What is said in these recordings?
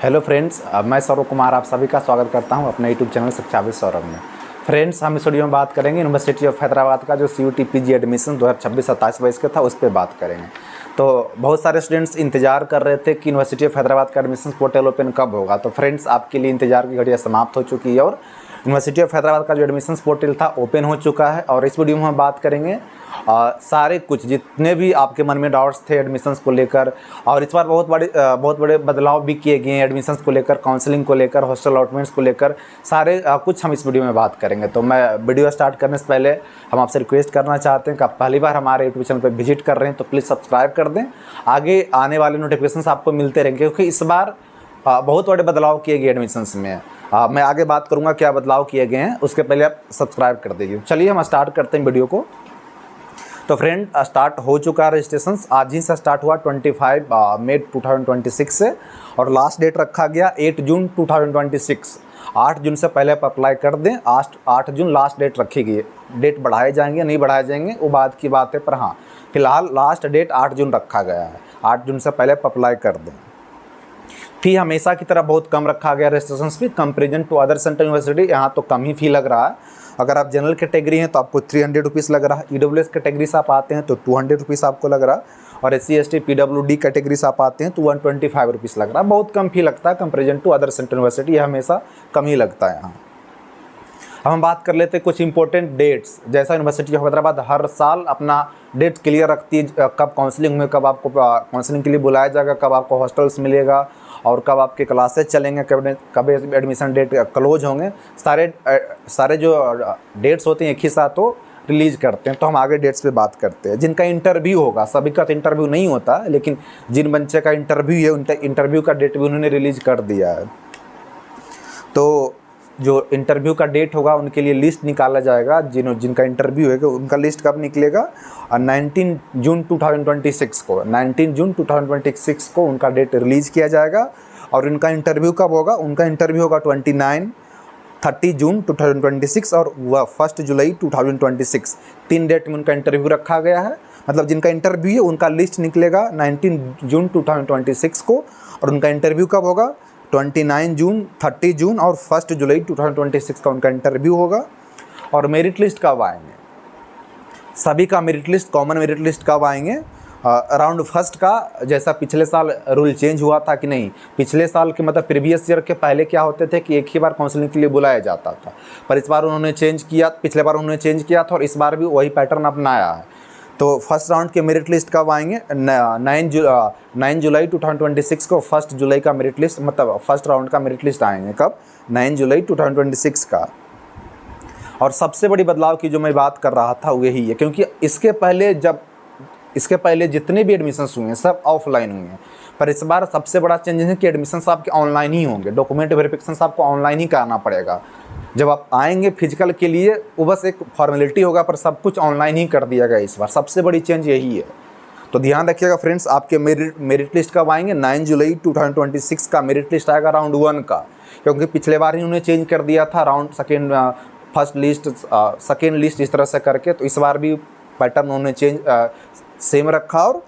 Hello friends, मैं सौरभ कुमार आप सभी का स्वागत करता हूं अपने यूट्यूब चैनल शिक्षा विद सौरभ में। फ्रेंड्स, हम इस वीडियो में बात करेंगे यूनिवर्सिटी ऑफ हैदराबाद का जो CUT PG एडमिशन 2026-27 का था उस पर बात करेंगे। तो बहुत सारे स्टूडेंट्स इंतजार कर रहे थे कि यूनिवर्सिटी ऑफ हैदराबाद का एडमिशन पोर्टल ओपन कब होगा। तो फ्रेंड्स, आपके लिए इंतजार की घड़ियाँ समाप्त हो चुकी है और यूनिवर्सिटी ऑफ हैदराबाद का जो एडमिशन पोर्टल था ओपन हो चुका है। और इस वीडियो में हम बात करेंगे सारे कुछ जितने भी आपके मन में डाउट्स थे एडमिशन्स को लेकर। और इस बार बहुत बड़े बदलाव भी किए गए हैं एडमिशन्स को लेकर, काउंसलिंग को लेकर, हॉस्टल अलॉटमेंट्स को लेकर, सारे कुछ हम इस वीडियो में बात करेंगे। तो मैं वीडियो स्टार्ट करने से पहले हम आपसे रिक्वेस्ट करना चाहते हैं कि आप पहली बार हमारे यूट्यूब चैनल पर विजिट कर रहे हैं तो प्लीज़ सब्सक्राइब कर दें। आगे आने वाले नोटिफिकेशन आपको मिलते रहेंगे क्योंकि इस बार बहुत बड़े बदलाव किए गए एडमिशन्स में। मैं आगे बात करूंगा क्या बदलाव किए गए हैं, उसके पहले आप सब्सक्राइब कर दीजिए। चलिए हम स्टार्ट करते हैं वीडियो को। तो फ्रेंड, स्टार्ट हो चुका है रजिस्ट्रेशन, आज ही से स्टार्ट हुआ 25 मई 2026 से और लास्ट डेट रखा गया 8 जून 2026। 8 जून से पहले आप अप्लाई कर दें। 8 जून लास्ट डेट रखी गई है। डेट बढ़ाए जाएंगे नहीं बढ़ाए जाएंगे वो बात की बात है, पर हाँ फिलहाल लास्ट डेट 8 जून रखा गया है। 8 जून से पहले आप अप्लाई कर दें। फ़ी हमेशा की तरह बहुत कम रखा गया registration fee comparison to other central university. यहाँ तो कम ही फ़ी लग रहा है। अगर आप जनरल कैटेगरी हैं तो आपको 300 रुपीज़ लग रहा है। EWS कैटेगरी से आप आते हैं तो 200 रुपीज़ आपको लग रहा है। और SC ST PWD कैटेगरी से आप आते हैं तो 125 रुपीज़ लग रहा है। बहुत कम फ़ी लगता है comparison to other central university, ये हमेशा कम ही लगता है यहाँ। अब हम बात कर लेते हैं कुछ इंपॉर्टेंट डेट्स। जैसा यूनिवर्सिटी ऑफ हैदराबाद हर साल अपना डेट क्लियर रखती है, कब काउंसलिंग में, कब आपको काउंसलिंग के लिए बुलाया जाएगा, कब आपको हॉस्टल्स मिलेगा और कब आपके क्लासेस चलेंगे, कब एडमिशन डेट क्लोज होंगे। सारे जो डेट्स होते हैं एक ही साथ तो रिलीज़ करते हैं। तो हम आगे डेट्स पे बात करते हैं। जिनका इंटरव्यू होगा, सभी का तो इंटरव्यू नहीं होता, लेकिन जिन बच्चे का इंटरव्यू है उनका इंटरव्यू का डेट भी उन्होंने रिलीज़ कर दिया है। तो जो इंटरव्यू का डेट होगा उनके लिए लिस्ट निकाला जाएगा। जिनका इंटरव्यू है उनका लिस्ट कब निकलेगा? 19 जून 2026 को 19 जून 2026 को उनका डेट रिलीज़ किया जाएगा। और उनका इंटरव्यू कब होगा? उनका इंटरव्यू होगा 30 जून 2026 और 1 जुलाई 2026। 3 डेट में उनका इंटरव्यू रखा गया है। मतलब जिनका इंटरव्यू है उनका लिस्ट निकलेगा 19 जून 2026 को और उनका इंटरव्यू कब होगा? 29 जून, 30 जून और 1 जुलाई 2026 का उनका इंटरव्यू होगा। और मेरिट लिस्ट कब आएंगे? सभी का merit list, common merit list कब आएंगे? राउंड फर्स्ट का, जैसा पिछले साल रूल चेंज हुआ था कि नहीं, पिछले साल के मतलब प्रीवियस ईयर के पहले क्या होते थे कि एक ही बार काउंसलिंग के लिए बुलाया जाता था, पर इस बार उन्होंने चेंज किया। पिछले बार उन्होंने चेंज किया था और इस बार भी वही पैटर्न अपनाया है। तो फर्स्ट राउंड के मेरिट लिस्ट कब आएंगे? 9 जुलाई 2026 को 1 जुलाई का मेरिट लिस्ट, मतलब फर्स्ट राउंड का मेरिट लिस्ट आएंगे कब? 9 जुलाई 2026 का। और सबसे बड़ी बदलाव की जो मैं बात कर रहा था वो यही है, क्योंकि इसके पहले जितने भी एडमिशन्स हुए हैं सब ऑफलाइन हुए हैं, पर इस बार सबसे बड़ा चेंज है कि एडमिशन्स आपके ऑनलाइन ही होंगे। डॉक्यूमेंट वेरिफिकेशन आपको ऑनलाइन ही कराना पड़ेगा। जब आप आएंगे फिजिकल के लिए वो बस एक फॉर्मेलिटी होगा, पर सब कुछ ऑनलाइन ही कर दिया गया इस बार। सबसे बड़ी चेंज यही है। तो ध्यान रखिएगा फ्रेंड्स, आपके मेरिट लिस्ट कब आएंगे? 9 जुलाई 2026 का मेरिट लिस्ट आएगा राउंड 1 का, क्योंकि पिछले बार ही उन्होंने चेंज कर दिया था round first list, second list इस तरह से करके। तो इस बार भी पैटर्न उन्होंने सेम रखा। और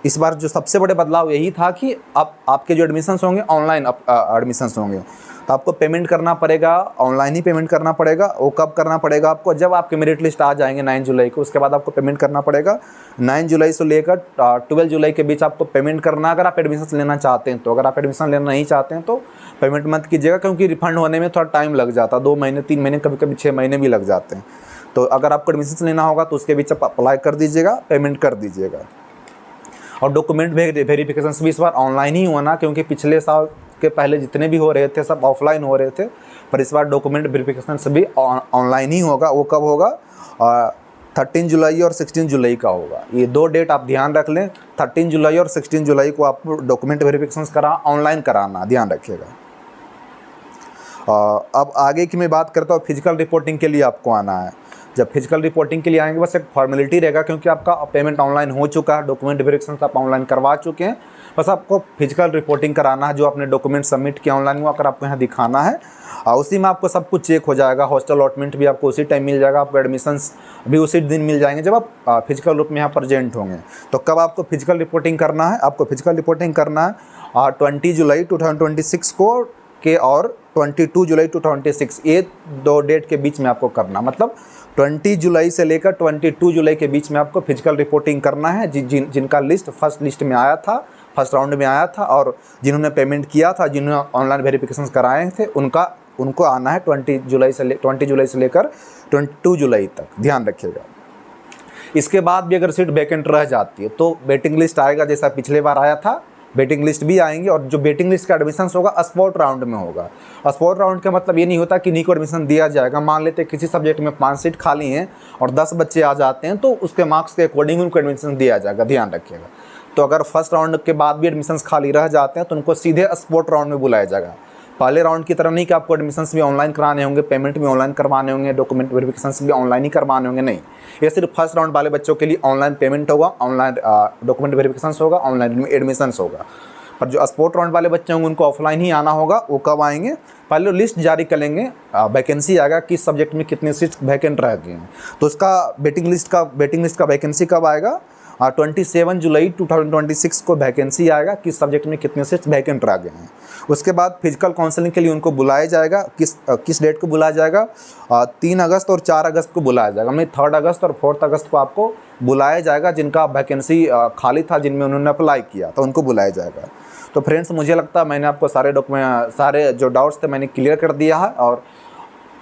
इस बार जो सबसे बड़े बदलाव यही था कि अब आपके जो एडमिशन्स होंगे ऑनलाइन एडमिशन्स होंगे, तो आपको पेमेंट करना पड़ेगा, ऑनलाइन ही पेमेंट करना पड़ेगा। वो कब करना पड़ेगा आपको? जब आपके मेरिट लिस्ट आ जाएंगे 9 जुलाई को, उसके बाद आपको पेमेंट करना पड़ेगा। 9 जुलाई से लेकर 12 जुलाई के बीच आपको पेमेंट करना, अगर आप एडमिशन लेना चाहते हैं तो। अगर आप एडमिशन लेना नहीं चाहते हैं तो पेमेंट मत कीजिएगा, क्योंकि रिफंड होने में थोड़ा टाइम लग जाता है। 2 महीने, 3 महीने, कभी कभी 6 महीने भी लग जाते हैं। तो अगर आपको एडमिशन लेना होगा तो उसके बीच आप अप्लाई कर दीजिएगा, पेमेंट कर दीजिएगा। और डॉक्यूमेंट वेरिफिकेशन भी इस बार ऑनलाइन ही होना, क्योंकि पिछले साल के पहले जितने भी हो रहे थे सब ऑफलाइन हो रहे थे, पर इस बार डॉक्यूमेंट वेरिफिकेशन भी ऑनलाइन ही होगा। वो कब होगा? 13 जुलाई और 16 जुलाई का होगा। ये 2 डेट आप ध्यान रख लें। 13 जुलाई और 16 जुलाई को आपको डॉक्यूमेंट वेरिफिकेशन ऑनलाइन कराना, ध्यान रखिएगा। अब आगे की मैं बात करता हूँ, फिजिकल रिपोर्टिंग के लिए आपको आना है। जब फिजिकल रिपोर्टिंग के लिए आएंगे बस एक फॉर्मेलिटी रहेगा, क्योंकि आपका पेमेंट ऑनलाइन हो चुका है, डॉक्यूमेंट वेरिफिकेशन आप ऑनलाइन करवा चुके हैं। बस आपको फिजिकल रिपोर्टिंग कराना है, जो अपने डॉक्यूमेंट सबमिट किया ऑनलाइन वो अगर आपको यहाँ दिखाना है। उसी में आपको सब कुछ चेक हो जाएगा। हॉस्टल अलॉटमेंट भी आपको उसी टाइम मिल जाएगा, आपको एडमिशन्स भी उसी दिन मिल जाएंगे जब आप फिजिकल रूप में यहाँ प्रेजेंट होंगे। तो कब आपको फिजिकल रिपोर्टिंग करना है? आपको फिजिकल रिपोर्टिंग करना है 20 जुलाई 2026 को के और 22 जुलाई 2026, ये 2 डेट के बीच में आपको करना, मतलब 20 जुलाई से लेकर 22 जुलाई के बीच में आपको फिजिकल रिपोर्टिंग करना है। जिनका लिस्ट फर्स्ट लिस्ट में आया था, फर्स्ट राउंड में आया था, और जिन्होंने पेमेंट किया था, जिन्होंने ऑनलाइन वेरिफिकेशन कराए थे, उनको आना है 20 जुलाई से लेकर 22 जुलाई तक, ध्यान रखिएगा। इसके बाद भी अगर सीट वैकेंट रह जाती है तो वेटिंग लिस्ट आएगा, जैसा पिछले बार आया था, वेटिंग लिस्ट भी आएंगी। और जो वेटिंग लिस्ट का एडमिशन होगा स्पॉट राउंड में होगा। स्पॉट राउंड का मतलब ये नहीं होता कि नीको एडमिशन दिया जाएगा। मान लेते किसी सब्जेक्ट में 5 सीट खाली हैं और 10 बच्चे आ जाते हैं, तो उसके मार्क्स के अकॉर्डिंग उनको एडमिशन दिया जाएगा, ध्यान रखिएगा। तो अगर फर्स्ट राउंड के बाद भी एडमिशन्स खाली रह जाते हैं तो उनको सीधे स्पॉट राउंड में बुलाया जाएगा। पहले राउंड की तरह नहीं कि आपको एडमिशन्स भी ऑनलाइन कराने होंगे, पेमेंट भी ऑनलाइन करवाने होंगे, डॉक्यूमेंट वेरिफिकेशंस भी ऑनलाइन ही करवाने होंगे, नहीं। ये सिर्फ फर्स्ट राउंड वाले बच्चों के लिए ऑनलाइन पेमेंट होगा, ऑनलाइन डॉक्यूमेंट वेरिफिकेशंस होगा, ऑनलाइन एडमिशन्स होगा। पर जो स्पॉट राउंड वाले बच्चे होंगे उनको ऑफलाइन ही आना होगा। वो कब आएंगे? पहले लिस्ट जारी करेंगे, वैकेंसी आएगा किस सब्जेक्ट में कितने सीट्स वैकेंट रह गए हैं, तो उसका वेटिंग लिस्ट का वैकेंसी कब आएगा? 27 जुलाई 2026 को वैकेंसी आएगा किस सब्जेक्ट में कितने सीट्स वैकेंट रह गए हैं। उसके बाद फिजिकल काउंसलिंग के लिए उनको बुलाया जाएगा। किस डेट को बुलाया जाएगा? 3 अगस्त और 4 अगस्त को बुलाया जाएगा। मतलब 3 अगस्त और 4 अगस्त को आपको बुलाया जाएगा। जिनका वैकेंसी खाली था, जिनमें उन्होंने अप्लाई किया, तो उनको बुलाया जाएगा। तो फ्रेंड्स, मुझे लगता है मैंने आपको सारे जो डाउट्स थे मैंने क्लियर कर दिया है। और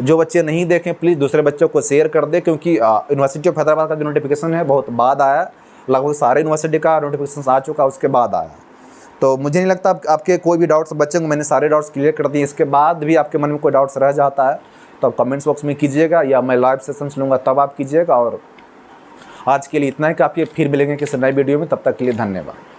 जो बच्चे नहीं देखें प्लीज़ दूसरे बच्चों को शेयर कर दें, क्योंकि यूनिवर्सिटी ऑफ हैदराबाद का जो नोटिफिकेशन है बहुत बाद आया, लगभग सारे यूनिवर्सिटी का नोटिफिकेशन आ चुका, उसके बाद आया। तो मुझे नहीं लगता आपके कोई भी डाउट्स बच्चेंगे। मैंने सारे डाउट्स क्लियर कर दिए। इसके बाद भी आपके मन में कोई डाउट्स रह जाता है तो आप कमेंट्स बॉक्स में कीजिएगा, या मैं लाइव सेशंस लूँगा तब आप कीजिएगा। और आज के लिए इतना है कि आप ये फिर मिलेंगे किसी नए वीडियो में। तब तक के लिए धन्यवाद।